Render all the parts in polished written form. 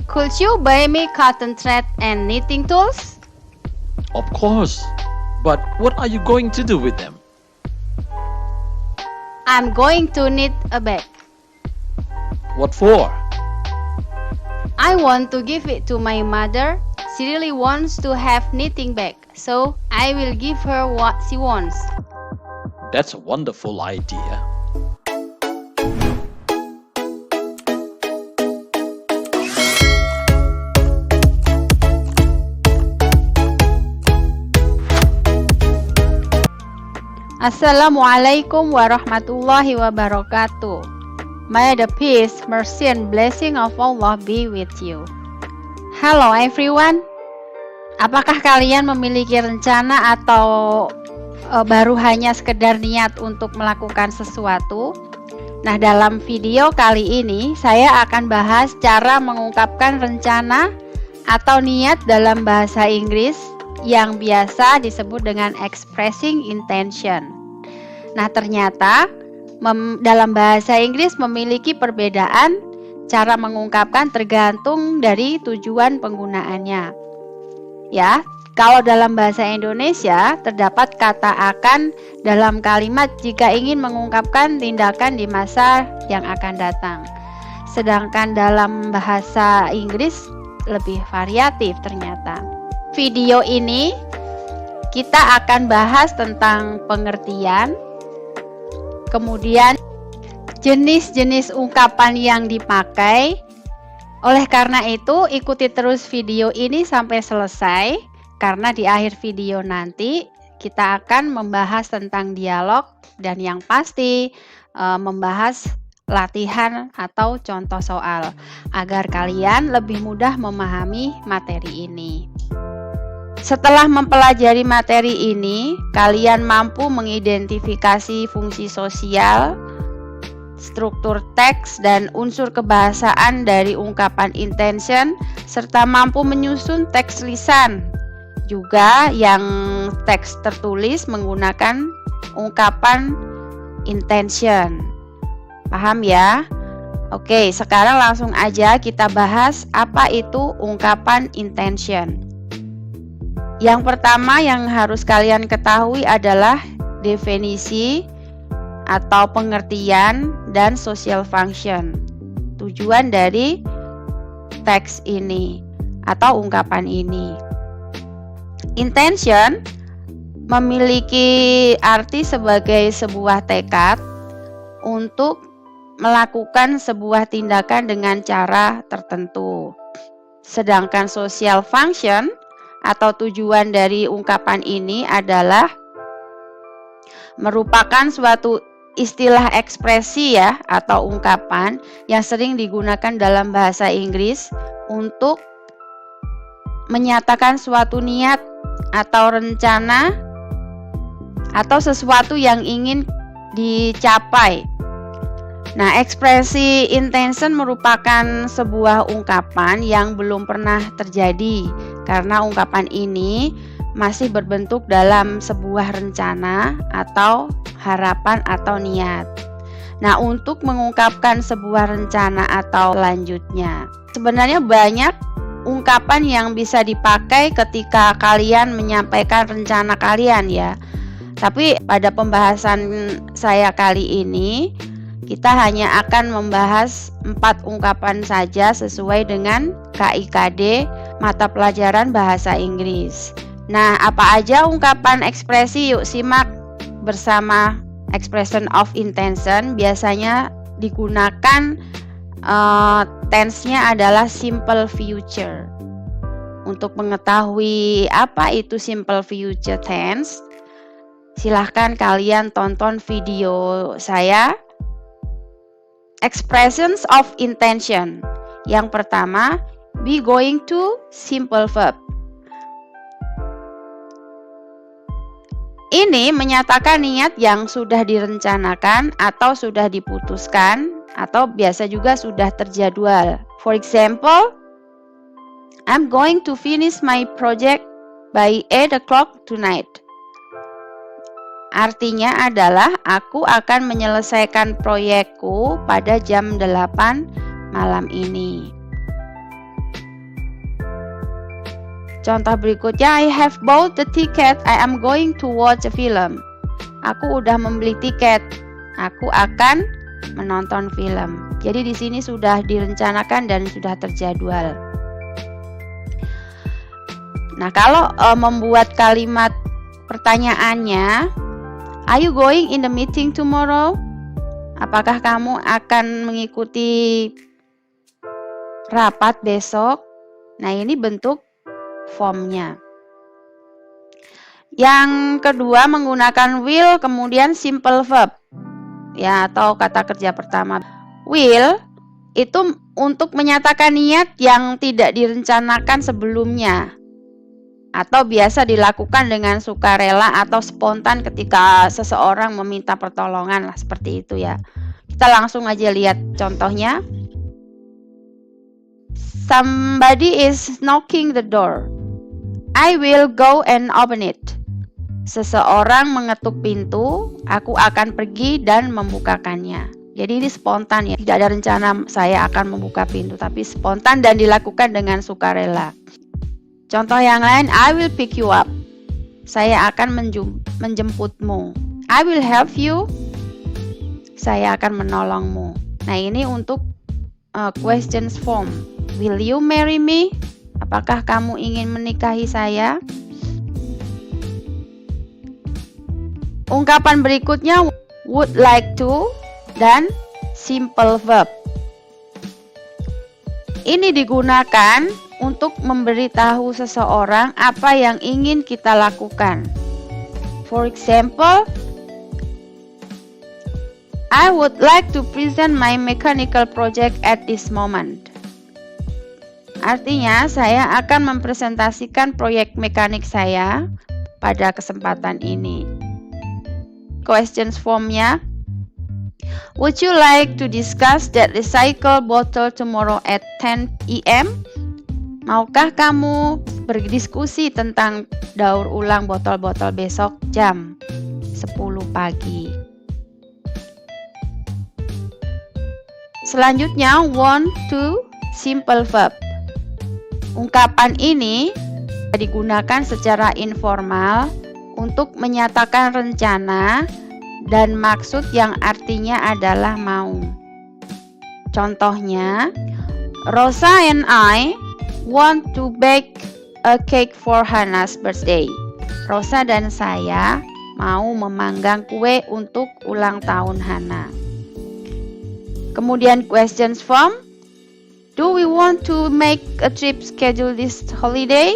Could you buy me cotton thread and knitting tools? Of course. But what are you going to do with them? I'm going to knit a bag. What for? I want to give it to my mother. She really wants to have knitting bag, so I will give her what she wants. That's a wonderful idea. Assalamualaikum warahmatullahi wabarakatuh. May the peace, mercy, and blessing of Allah be with you. Hello everyone. Apakah kalian memiliki rencana atau baru hanya sekedar niat untuk melakukan sesuatu? Nah, dalam video kali ini saya akan bahas cara mengungkapkan rencana atau niat dalam bahasa Inggris yang biasa disebut dengan expressing intention. Nah, ternyata dalam bahasa Inggris memiliki perbedaan cara mengungkapkan tergantung dari tujuan penggunaannya. Ya, kalau dalam bahasa Indonesia terdapat kata akan dalam kalimat jika ingin mengungkapkan tindakan di masa yang akan datang. Sedangkan dalam bahasa Inggris lebih variatif ternyata. Video ini kita akan bahas tentang pengertian, kemudian jenis-jenis ungkapan yang dipakai. Oleh karena itu, ikuti terus video ini sampai selesai, karena di akhir video nanti kita akan membahas tentang dialog dan yang pasti membahas latihan atau contoh soal agar kalian lebih mudah memahami materi ini. Setelah mempelajari materi ini, kalian mampu mengidentifikasi fungsi sosial, struktur teks, dan unsur kebahasaan dari ungkapan intention, serta mampu menyusun teks lisan. Juga yang teks tertulis menggunakan ungkapan intention. Paham ya? Oke, sekarang langsung aja kita bahas apa itu ungkapan intention. Yang pertama yang harus kalian ketahui adalah definisi atau pengertian dan social function. Tujuan dari teks ini atau ungkapan ini. Intention memiliki arti sebagai sebuah tekad untuk melakukan sebuah tindakan dengan cara tertentu. Sedangkan social function atau tujuan dari ungkapan ini adalah merupakan suatu istilah ekspresi ya atau ungkapan yang sering digunakan dalam bahasa Inggris untuk menyatakan suatu niat atau rencana atau sesuatu yang ingin dicapai. Nah, ekspresi intention merupakan sebuah ungkapan yang belum pernah terjadi karena ungkapan ini masih berbentuk dalam sebuah rencana atau harapan atau niat. Nah, untuk mengungkapkan sebuah rencana atau lanjutnya, sebenarnya banyak ungkapan yang bisa dipakai ketika kalian menyampaikan rencana kalian ya. Tapi pada pembahasan saya kali ini, kita hanya akan membahas 4 ungkapan saja sesuai dengan KIKD mata pelajaran bahasa Inggris. Nah, apa aja ungkapan ekspresi? Yuk simak bersama. Expression of intention biasanya digunakan tense-nya adalah simple future. Untuk mengetahui apa itu simple future tense, silahkan kalian tonton video saya Expressions of intention. Yang pertama, be going to simple verb. Ini menyatakan niat yang sudah direncanakan atau sudah diputuskan atau biasa juga sudah terjadwal. For example, I'm going to finish my project by 8 o'clock tonight. Artinya adalah aku akan menyelesaikan proyekku pada jam 8 malam ini. Contoh berikutnya, I have bought the ticket. I am going to watch a film. Aku udah membeli tiket. Aku akan menonton film. Jadi di sini sudah direncanakan dan sudah terjadwal. Nah, kalau membuat kalimat pertanyaannya, are you going in the meeting tomorrow? Apakah kamu akan mengikuti rapat besok? Nah, ini bentuk formnya. Yang kedua menggunakan will kemudian simple verb. Ya, atau kata kerja pertama. Will itu untuk menyatakan niat yang tidak direncanakan sebelumnya, atau biasa dilakukan dengan sukarela atau spontan ketika seseorang meminta pertolongan lah, seperti itu ya. Kita langsung aja lihat contohnya. Somebody is knocking the door. I will go and open it. Seseorang mengetuk pintu, aku akan pergi dan membukakannya. Jadi ini spontan ya, tidak ada rencana saya akan membuka pintu, tapi spontan dan dilakukan dengan sukarela. Contoh yang lain, I will pick you up. Saya akan menjemputmu. I will help you. Saya akan menolongmu. Nah, ini untuk questions form. Will you marry me? Apakah kamu ingin menikahi saya? Ungkapan berikutnya would like to dan simple verb. Ini digunakan untuk memberitahu seseorang apa yang ingin kita lakukan. For example, I would like to present my mechanical project at this moment. Artinya, saya akan mempresentasikan proyek mekanik saya pada kesempatan ini. Questions formnya, would you like to discuss that recycle bottle tomorrow at 10 AM? Maukah kamu berdiskusi tentang daur ulang botol-botol besok jam 10 pagi? Selanjutnya, want to simple verb. Ungkapan ini digunakan secara informal untuk menyatakan rencana dan maksud yang artinya adalah mau. Contohnya, Rosa and I want to bake a cake for Hannah's birthday. Rosa dan saya mau memanggang kue untuk ulang tahun Hannah. Kemudian questions form, do we want to make a trip schedule this holiday?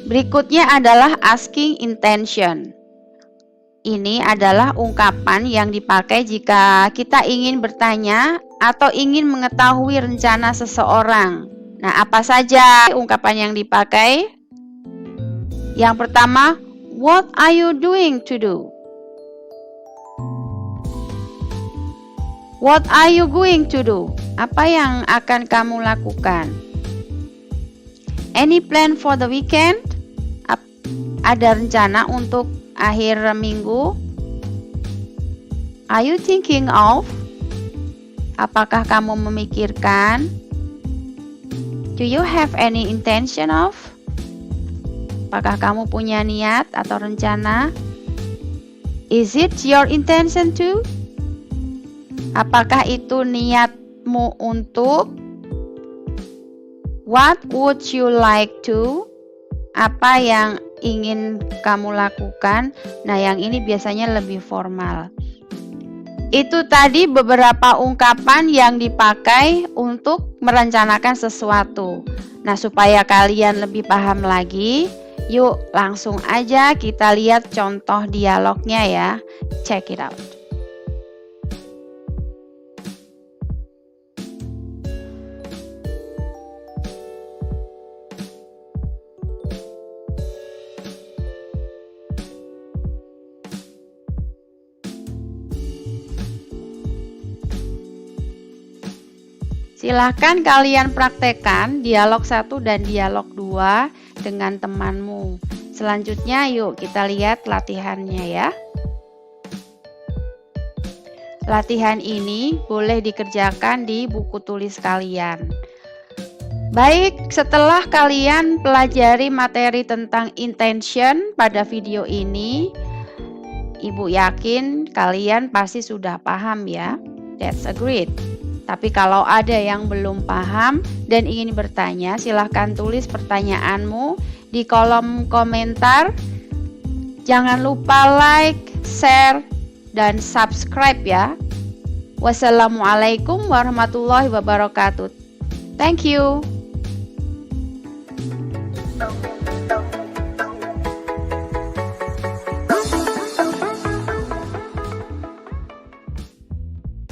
Berikutnya adalah asking intention. Ini adalah ungkapan yang dipakai jika kita ingin bertanya atau ingin mengetahui rencana seseorang. Nah, apa saja ungkapan yang dipakai? Yang pertama, what are you doing to do? What are you going to do? Apa yang akan kamu lakukan? Any plan for the weekend? Ada rencana untuk akhir minggu? Are you thinking of? Apakah kamu memikirkan? Do you have any intention of? Apakah kamu punya niat atau rencana? Is it your intention to? Apakah itu niatmu untuk? What would you like to? Apa yang ingin kamu lakukan? Nah, yang ini biasanya lebih formal. Itu tadi beberapa ungkapan yang dipakai untuk merencanakan sesuatu. Nah, supaya kalian lebih paham lagi, yuk langsung aja kita lihat contoh dialognya ya. Check it out. Silahkan kalian praktekkan dialog 1 dan dialog 2 dengan temanmu. Selanjutnya yuk kita lihat latihannya ya. Latihan ini boleh dikerjakan di buku tulis kalian. Baik, setelah kalian pelajari materi tentang intention pada video ini, Ibu yakin kalian pasti sudah paham ya. That's agreed. Tapi kalau ada yang belum paham dan ingin bertanya, silahkan tulis pertanyaanmu di kolom komentar. Jangan lupa like, share, dan subscribe ya. Wassalamualaikum warahmatullahi wabarakatuh. Thank you.